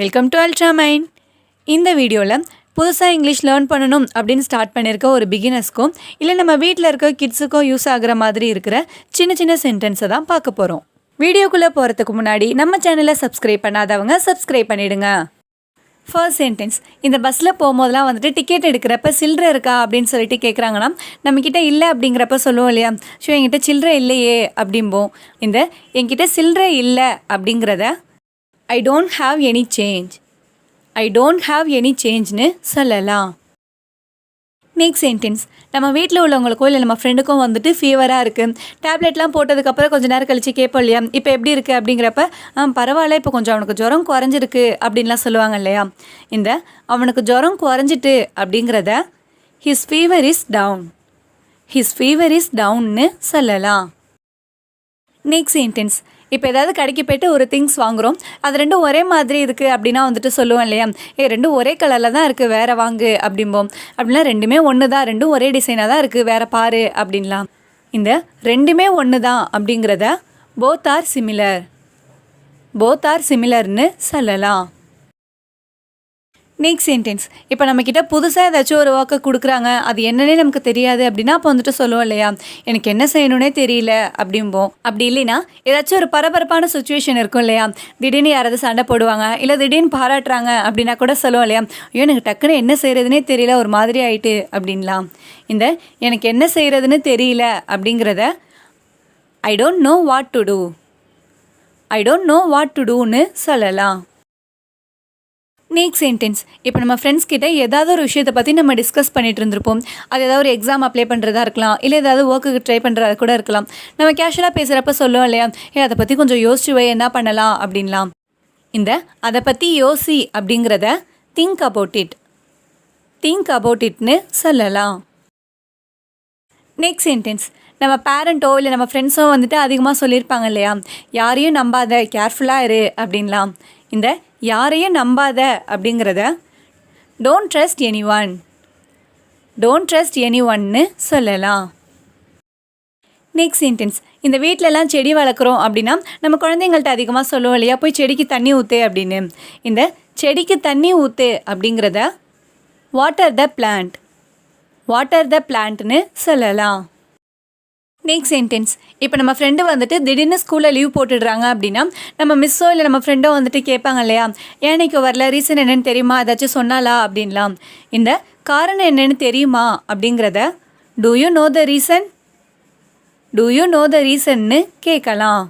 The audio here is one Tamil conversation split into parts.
Welcome to Ultramind. இந்த வீடியோவில் புதுசாக இங்கிலீஷ் லேர்ன் பண்ணணும் அப்படின்னு ஸ்டார்ட் பண்ணியிருக்க ஒரு பிகினர்ஸ்க்கும் இல்லை நம்ம வீட்டில் இருக்க கிட்ஸுக்கோ யூஸ் ஆகிற மாதிரி இருக்கிற சின்ன சின்ன சென்டென்ஸை தான் பார்க்க போகிறோம். வீடியோக்குள்ளே போகிறதுக்கு முன்னாடி நம்ம சேனலை சப்ஸ்கிரைப் பண்ணாதவங்க சப்ஸ்கிரைப் பண்ணிவிடுங்க. ஃபர்ஸ்ட் சென்டென்ஸ், இந்த பஸ்ஸில் போகும்போதெல்லாம் வந்துட்டு டிக்கெட் எடுக்கிறப்ப சில்லறை இருக்கா அப்படின்னு சொல்லிட்டு கேட்குறாங்கன்னா நம்மக்கிட்ட இல்லை அப்படிங்கிறப்ப சொல்லுவோம் இல்லையா, ஸோ என்கிட்ட சில்லறை இல்லையே அப்படிம்போம். இந்த என்கிட்ட சில்லறை இல்லை அப்படிங்கிறத I don't have any change. I don't have any changeனு சொல்லலாம். நெக்ஸ்ட் சென்டென்ஸ், நம்ம வீட்டில் உள்ளவங்களுக்கோ இல்லை நம்ம ஃப்ரெண்டுக்கும் வந்துட்டு ஃபீவராக இருக்குது, டேப்லெட்லாம் போட்டதுக்கப்புறம் கொஞ்சம் நேரம் கழித்து கேட்போம் இல்லையா, இப்போ எப்படி இருக்குது அப்படிங்கிறப்ப பரவாயில்ல இப்போ கொஞ்சம் அவனுக்கு ஜுரம் குறைஞ்சிருக்கு அப்படின்லாம் சொல்லுவாங்க இல்லையா. இந்த அவனுக்கு ஜுரம் குறைஞ்சிட்டு அப்படிங்கிறத his fever is down. his fever is downனு சொல்லலாம். நெக்ஸ்ட் சென்டென்ஸ், இப்போ ஏதாவது கடைக்கு போய்ட்டு ஒரு திங்ஸ் வாங்குகிறோம், அது ரெண்டும் ஒரே மாதிரி இருக்குது அப்படின்னா வந்துட்டு சொல்லுவோம் இல்லையா, ரெண்டும் ஒரே கலரில் தான் இருக்குது வேறு வாங்கு அப்படிம்போம். அப்படின்னா ரெண்டுமே ஒன்று தான், ரெண்டும் ஒரே டிசைனாக தான் இருக்குது வேறு பாரு அப்படின்லாம். இந்த ரெண்டுமே ஒன்று தான் அப்படிங்கிறத both are similar. Both are சிமிலர்னு சொல்லலாம். நெக்ஸ்ட் சென்டென்ஸ், இப்போ நம்மக்கிட்ட புதுசாக ஏதாச்சும் ஒரு ஒர்க்கை கொடுக்குறாங்க, அது என்னன்னே நமக்கு தெரியாது அப்படின்னா அப்போ வந்துட்டு சொல்லுவோம் இல்லையா, எனக்கு என்ன செய்யணுன்னே தெரியல அப்படிம்போம். அப்படி இல்லைன்னா ஏதாச்சும் ஒரு பரபரப்பான சுச்சுவேஷன் இருக்கும் இல்லையா, திடீர்னு யாராவது சண்டை போடுவாங்க இல்லை திடீர்னு பாராட்டுறாங்க அப்படின்னா கூட சொல்லுவோம் இல்லையா, ஐயோ எனக்கு டக்குன்னு என்ன செய்கிறதுனே தெரியல ஒரு மாதிரி ஆயிட்டு அப்படின்லாம். இந்த எனக்கு என்ன செய்கிறதுன்னு தெரியல அப்படிங்கிறத I don't know what to do. I don't know what to டூன்னு சொல்லலாம். நெக்ஸ்ட் சென்டென்ஸ், இப்போ நம்ம ஃப்ரெண்ட்ஸ் கிட்ட ஏதாவது ஒரு விஷயத்தை பற்றி நம்ம டிஸ்கஸ் பண்ணிட்டு இருந்திருப்போம். அது ஏதாவது ஒரு எக்ஸாம் அப்ளை பண்ணுறதா இருக்கலாம், இல்லை ஏதாவது ஒர்க்குக்கு ட்ரை பண்ணுறதா கூட இருக்கலாம். நம்ம கேஷுவலாக பேசுகிறப்ப சொல்லுவோம் இல்லையா, அதை பற்றி கொஞ்சம் யோசிச்சு வை என்ன பண்ணலாம் அப்படின்லாம். இந்த அதை பற்றி யோசி அப்படிங்கிறத think about it. Think about இட்னு சொல்லலாம். நெக்ஸ்ட் சென்டென்ஸ், நம்ம பேரண்ட்டோ இல்லை நம்ம ஃப்ரெண்ட்ஸோ வந்துட்டு அதிகமாக சொல்லியிருப்பாங்க இல்லையா, யாரையும் நம்பாத கேர்ஃபுல்லாக இரு அப்படின்லாம். இந்த யாரையும் நம்பாத அப்படிங்கிறத don't trust any one. Don't trust any ஒன்னு சொல்லலாம். நெக்ஸ்ட் சென்டென்ஸ், இந்த வீட்டிலலாம் செடி வளர்க்குறோம் அப்படின்னா நம்ம குழந்தைங்கள்ட்ட அதிகமாக சொல்லுவோம் இல்லையா, போய் செடிக்கு தண்ணி ஊற்று அப்படின்னு. இந்த செடிக்கு தண்ணி ஊற்று அப்படிங்கிறத water the plant. Water the பிளான்ட்னு சொல்லலாம். நெக்ஸ்ட் சென்டென்ஸ், இப்போ நம்ம ஃப்ரெண்டு வந்துட்டு திடீர்னு ஸ்கூலில் லீவ் போட்டுடுறாங்க அப்படின்னா நம்ம மிஸ்ஸோ இல்லை நம்ம ஃப்ரெண்டோ வந்துட்டு கேட்பாங்க இல்லையா, ஏன்னைக்கு வரல, ரீசன் என்னென்னு தெரியுமா, ஏதாச்சும் சொன்னாலா அப்படின்லாம். இந்த காரணம் என்னென்னு தெரியுமா அப்படிங்கிறத do you know the reason. Do you know the ரீசன்னு கேட்கலாம்.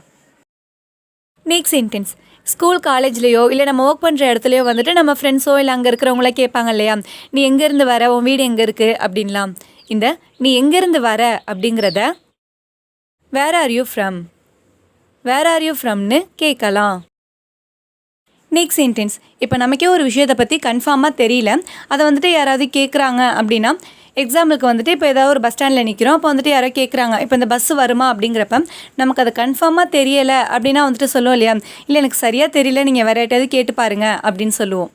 நெக்ஸ்ட் சென்டென்ஸ், ஸ்கூல் காலேஜ்லேயோ இல்லை நம்ம ஒர்க் பண்ணுற இடத்துலையோ வந்துட்டு நம்ம ஃப்ரெண்ட்ஸோ இல்லை அங்கே இருக்கிறவங்கள கேட்பாங்க இல்லையா, நீ எங்கேருந்து வர, உன் வீடு எங்கே இருக்குது அப்படின்லாம். இந்த நீ எங்கேருந்து வர அப்படிங்கிறத where are you from. Where are you ஃப்ரம்னு கேட்கலாம். நெக்ஸ்ட் சென்டென்ஸ், இப்போ நமக்கே ஒரு விஷயத்தை பற்றி கன்ஃபார்மாக தெரியல, அதை வந்துட்டு யாராவது கேட்குறாங்க அப்படின்னா, எக்ஸாம்பிளுக்கு வந்துட்டு இப்போ ஏதாவது ஒரு பஸ் ஸ்டாண்டில் நிற்கிறோம், அப்போ வந்துட்டு யாரோ கேட்குறாங்க இப்போ இந்த பஸ்ஸு வருமா அப்படிங்கிறப்ப நமக்கு அது கன்ஃபார்மாக தெரியலை அப்படின்னா வந்துட்டு சொல்லுவோம் இல்லையா, இல்லை எனக்கு சரியாக தெரியல நீங்கள் வேறு யார்ட்டாவது கேட்டு பாருங்க அப்படின்னு சொல்லுவோம்.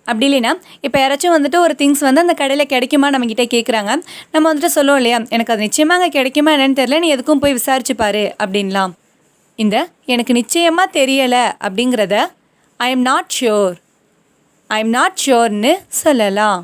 அப்படி இல்லைன்னா இப்போ யாராச்சும் வந்துட்டு ஒரு திங்ஸ் வந்து அந்த கடையில் கிடைக்குமா நம்மக்கிட்ட கேட்குறாங்க, நம்ம வந்துட்டு சொல்லுவோம் இல்லையா, எனக்கு அது நிச்சயமாக கிடைக்குமா என்னன்னு தெரியல, நீ எதுக்கும் போய் விசாரிச்சு பாரு அப்படின்லாம். இந்த எனக்கு நிச்சயமாக தெரியலை அப்படிங்கிறத I am not sure. I am not ஷியோர்னு சொல்லலாம்.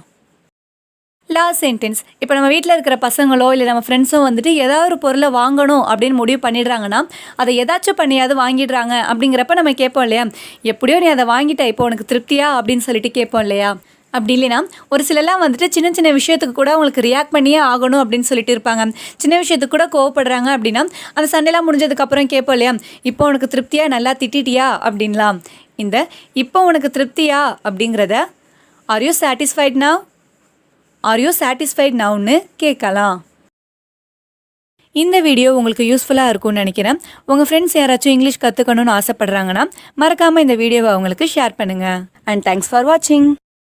லாஸ்ட் சென்டென்ஸ், இப்போ நம்ம வீட்டில் இருக்கிற பசங்களோ இல்லை நம்ம ஃப்ரெண்ட்ஸோ வந்துட்டு ஏதாவது ஒரு பொருளை வாங்கணும் அப்படின்னு முடிவு பண்ணிடுறாங்கன்னா அதை ஏதாச்சும் பண்ணியாவது வாங்கிடுறாங்க அப்படிங்கிறப்ப நம்ம கேட்போம் இல்லையா, எப்படியோ நீ அதை வாங்கிட்ட இப்போ உனக்கு திருப்தியா அப்படின்னு சொல்லிட்டு கேட்போம் இல்லையா. அப்படி இல்லைன்னா ஒரு சிலலாம் வந்துட்டு சின்ன சின்ன விஷயத்துக்கு கூட அவங்களுக்கு ரியாக்ட் பண்ணியே ஆகணும் அப்படின்னு சொல்லிட்டு இருப்பாங்க. சின்ன விஷயத்துக்கு கூட கோவப்படுறாங்க அப்படின்னா அந்த சண்டைலாம் முடிஞ்சதுக்கப்புறம் கேட்போம் இல்லையா, இப்போ உனக்கு திருப்தியா, நல்லா திட்டிட்டியா அப்படின்லாம். இந்த இப்போ உனக்கு திருப்தியா அப்படிங்கிறத are you satisfied now. Are you satisfied நவுன்னு கேட்கலாம். இந்த வீடியோ உங்களுக்கு யூஸ்ஃபுல்லாக இருக்கும்னு நினைக்கிறேன். உங்கள் ஃப்ரெண்ட்ஸ் யாராச்சும் இங்கிலீஷ் கற்றுக்கணும்னு ஆசைப்பட்றாங்கன்னா மறக்காமல் இந்த வீடியோவை அவங்களுக்கு ஷேர் பண்ணுங்கள். அண்ட் தேங்க்ஸ் ஃபார் வாட்சிங்.